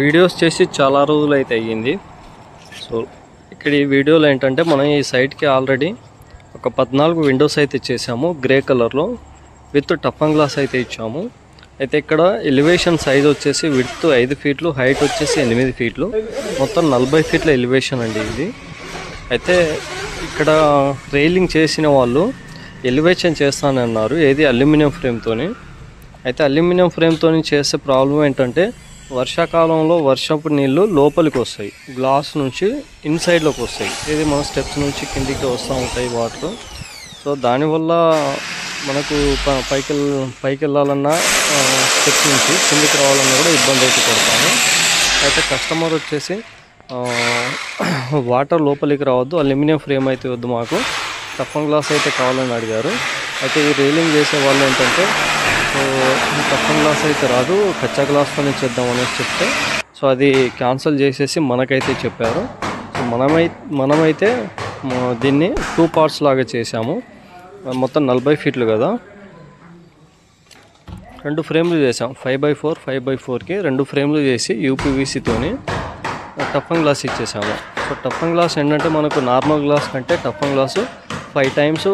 Videos చేసి చాలా రోజులు అయితే అయ్యింది. సో ఇక్కడ ఈ వీడియోలో ఏంటంటే మనం ఈ సైట్కి ఆల్రెడీ ఒక 14 విండోస్ అయితే చేసాము గ్రే కలర్లో విత్ టఫన్ గ్లాస్ అయితే ఇచ్చాము. అయితే ఇక్కడ ఎలివేషన్ సైజ్ వచ్చేసి విడ్త్ 5 ఫీట్లు, హైట్ వచ్చేసి 8 ఫీట్లు, మొత్తం 40 ఫీట్ల ఎలివేషన్ అండి ఇది. అయితే ఇక్కడ రైలింగ్ చేసిన వాళ్ళు ఎలివేషన్ చేస్తానన్నారు, ఏది అల్యూమినియం ఫ్రేమ్తోని. అయితే అల్యూమినియం ఫ్రేమ్తో చేసే ప్రాబ్లం ఏంటంటే వర్షాకాలంలో వర్షపు నీళ్ళు లోపలికి వస్తాయి, గ్లాస్ నుంచి ఇన్సైడ్లోకి వస్తాయి, ఇది మన స్టెప్స్ నుంచి కిందికి వస్తూ ఉంటాయి వాటర్. సో దానివల్ల మనకు పైకి వెళ్ళాలన్నా స్టెప్స్ నుంచి కిందికి రావాలన్నా కూడా ఇబ్బంది అయితే పడతాము. అయితే కస్టమర్ వచ్చేసి వాటర్ లోపలికి రావద్దు, అల్యూమినియం ఫ్రేమ్ అయితే వద్దు, మాకు టఫన్ గ్లాస్ అయితే కావాలని అడిగారు. అయితే ఈ రైలింగ్ చేసే వాళ్ళు ఏంటంటే టఫన్ గ్లాస్ అయితే రాదు, కచ్చా గ్లాస్తోనే చేద్దాం అనేసి చెప్తే సో అది క్యాన్సిల్ చేసేసి మనకైతే చెప్పారు. సో మనమైతే దీన్ని 2 పార్ట్స్ లాగా చేసాము. మొత్తం 40 ఫీట్లు కదా, 2 ఫ్రేమ్లు చేసాం. 5x4 5x4కి 2 ఫ్రేమ్లు చేసి యూపీవీసీతోని టఫన్ గ్లాస్ ఇచ్చేసాము. సో టఫన్ గ్లాస్ ఏంటంటే మనకు నార్మల్ గ్లాస్ కంటే టఫన్ గ్లాసు 5 టైమ్స్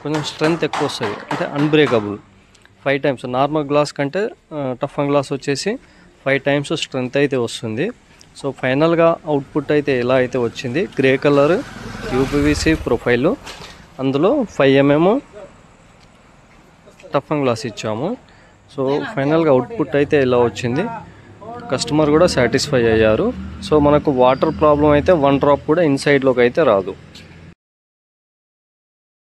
కొంచెం స్ట్రెంగ్త్ ఎక్కువ వస్తుంది, అంటే అన్బ్రేకబుల్. 5 టైమ్స్ నార్మల్ గ్లాస్ కంటే టఫన్ గ్లాస్ వచ్చేసి 5 టైమ్స్ స్ట్రెంగ్త్ అయితే వస్తుంది. సో ఫైనల్గా అవుట్పుట్ అయితే ఎలా అయితే వచ్చింది, గ్రే కలర్ యూపీవీసీ ప్రొఫైలు, అందులో 5 mm టఫన్ గ్లాస్ ఇచ్చాము. సో ఫైనల్గా అవుట్పుట్ అయితే ఎలా వచ్చింది, కస్టమర్ కూడా సాటిస్ఫై అయ్యారు. సో మనకు వాటర్ ప్రాబ్లం అయితే 1 డ్రాప్ కూడా ఇన్సైడ్లోకి అయితే రాదు.